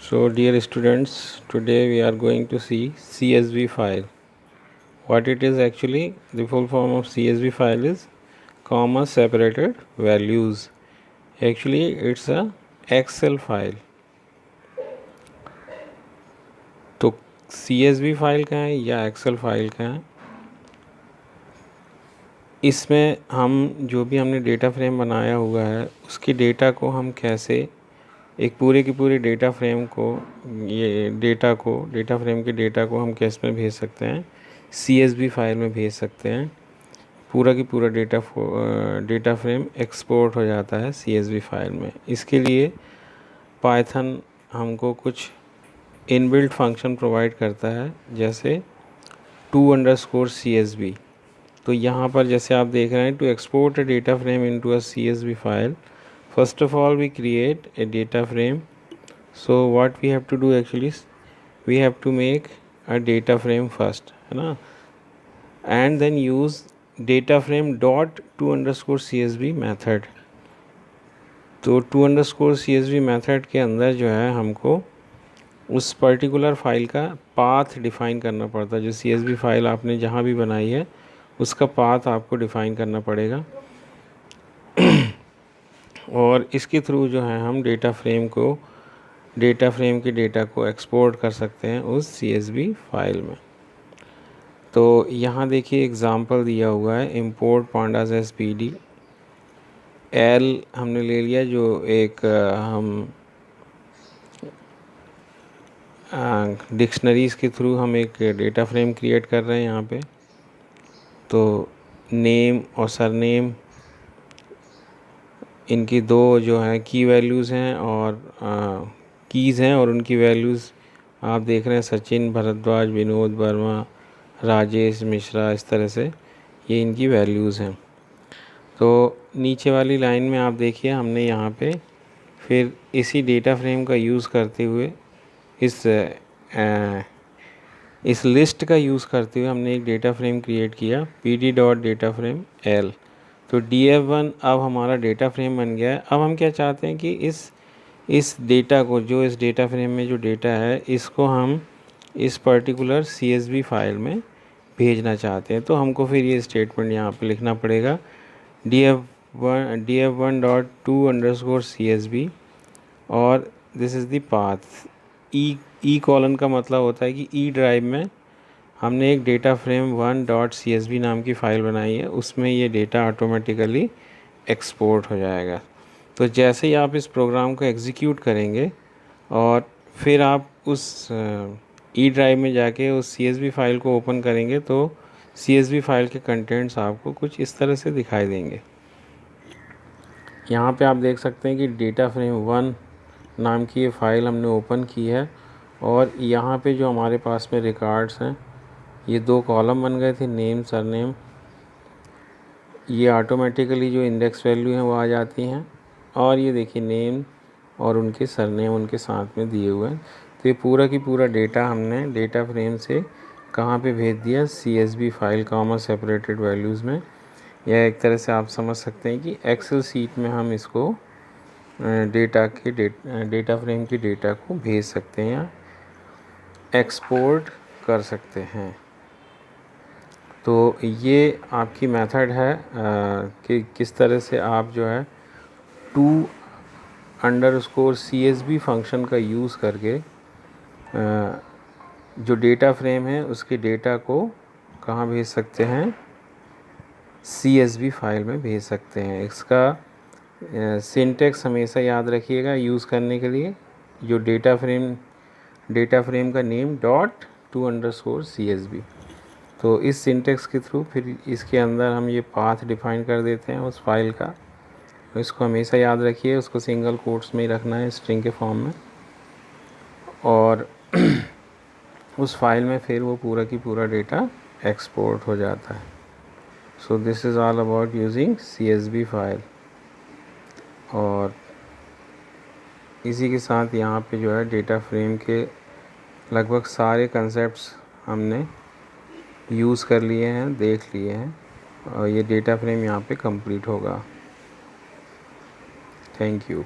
So dear students, today we are going to see CSV file. What it is actually, the full form of CSV file is comma separated values. Actually it's a Excel file. तो CSV file का है या Excel file का है, इसमें हम जो भी हमने डेटा फ्रेम बनाया हुआ है उसकी डेटा को हम कैसे एक पूरे की पूरी डेटा फ्रेम को डेटा फ्रेम के डेटा को हम किस में भेज सकते हैं, CSV फाइल में भेज सकते हैं। पूरा की पूरा डेटा फ्रेम एक्सपोर्ट हो जाता है CSV फाइल में। इसके लिए पाइथन हमको कुछ इनबिल्ट फंक्शन प्रोवाइड करता है, जैसे to_CSV। तो यहाँ पर जैसे आप देख रहे हैं, to export a data frame into a CSV file, first of all we create a data frame. So what we have to do actually is we have to make a data frame first, है ना, and then use data frame dot to_CSV method। तो to_CSV method के अंदर जो है हमको उस particular file का पाथ डिफ़ाइन करना पड़ता है। जो CSV फाइल आपने जहाँ भी बनाई है उसका पाथ आपको डिफ़ाइन करना पड़ेगा और इसके थ्रू जो है हम डेटा फ्रेम के डेटा को एक्सपोर्ट कर सकते हैं उस CSV फाइल में। तो यहाँ देखिए एग्ज़ाम्पल दिया हुआ है, इंपोर्ट पांडास SPD। एल हमने ले लिया, जो एक हम डिक्शनरीज़ के थ्रू हम एक डेटा फ्रेम क्रिएट कर रहे हैं यहाँ पे। तो नेम और सरनेम, इनकी दो जो हैं की वैल्यूज़ हैं और कीज़ हैं, और उनकी वैल्यूज़ आप देख रहे हैं, सचिन भारद्वाज, विनोद वर्मा, राजेश मिश्रा, इस तरह से ये इनकी वैल्यूज़ हैं। तो नीचे वाली लाइन में आप देखिए, हमने यहाँ पे फिर इसी डेटा फ्रेम का यूज़ करते हुए इस लिस्ट का यूज़ करते हुए हमने एक डेटा फ्रेम क्रिएट किया, pd.dataFrame_L। तो df1 अब हमारा डेटा फ्रेम बन गया है। अब हम क्या चाहते हैं कि इस डेटा को, जो इस डेटा फ्रेम में जो डेटा है, इसको हम इस पर्टिकुलर CSV फाइल में भेजना चाहते हैं। तो हमको फिर ये स्टेटमेंट यहाँ पे लिखना पड़ेगा, df1 डॉट to_CSV, और this is the path. E colon का मतलब होता है कि ई ड्राइव में हमने एक डेटा फ्रेम 1.CSV नाम की फ़ाइल बनाई है, उसमें ये डेटा ऑटोमेटिकली एक्सपोर्ट हो जाएगा। तो जैसे ही आप इस प्रोग्राम को एग्जीक्यूट करेंगे और फिर आप उस ई ड्राइव में जाके उस CSV फाइल को ओपन करेंगे, तो CSV फाइल के कंटेंट्स आपको कुछ इस तरह से दिखाई देंगे। यहाँ पे आप देख सकते हैं कि डेटा फ्रेम 1 नाम की ये फ़ाइल हमने ओपन की है, और यहाँ पे जो हमारे पास में रिकॉर्ड्स हैं, ये दो कॉलम बन गए थे, नेम सरनेम। ये ऑटोमेटिकली जो इंडेक्स वैल्यू हैं वो आ जाती हैं, और ये देखिए नेम और उनके सरनेम उनके साथ में दिए हुए हैं। तो ये पूरा की पूरा डेटा हमने डेटा फ्रेम से कहाँ पे भेज दिया, CSV file comma separated values में। या एक तरह से आप समझ सकते हैं कि एक्सेल सीट में हम इसको डेटा फ्रेम की डेटा को भेज सकते हैं या एक्सपोर्ट कर सकते हैं। तो ये आपकी मेथड है कि किस तरह से आप जो है to_CSV फंक्शन का यूज़ करके जो डेटा फ्रेम है उसके डेटा को कहाँ भेज सकते हैं, CSV फाइल में भेज सकते हैं। इसका सिंटेक्स हमेशा याद रखिएगा यूज़ करने के लिए, जो डेटा फ्रेम का नेम डॉट to_CSV। तो इस सिंटेक्स के थ्रू फिर इसके अंदर हम ये पाथ डिफ़ाइन कर देते हैं उस फाइल का। तो इसको हमेशा याद रखिए, उसको सिंगल कोट्स में ही रखना है स्ट्रिंग के फॉर्म में, और उस फाइल में फिर वो पूरा की पूरा डेटा एक्सपोर्ट हो जाता है। So this is all about using CSV file. और इसी के साथ यहाँ पे जो है डेटा फ्रेम के लगभग सारे कंसेप्ट्स हमने यूज़ कर लिए हैं, देख लिए हैं, और ये डेटा फ्रेम यहाँ पे कंप्लीट होगा। Thank you.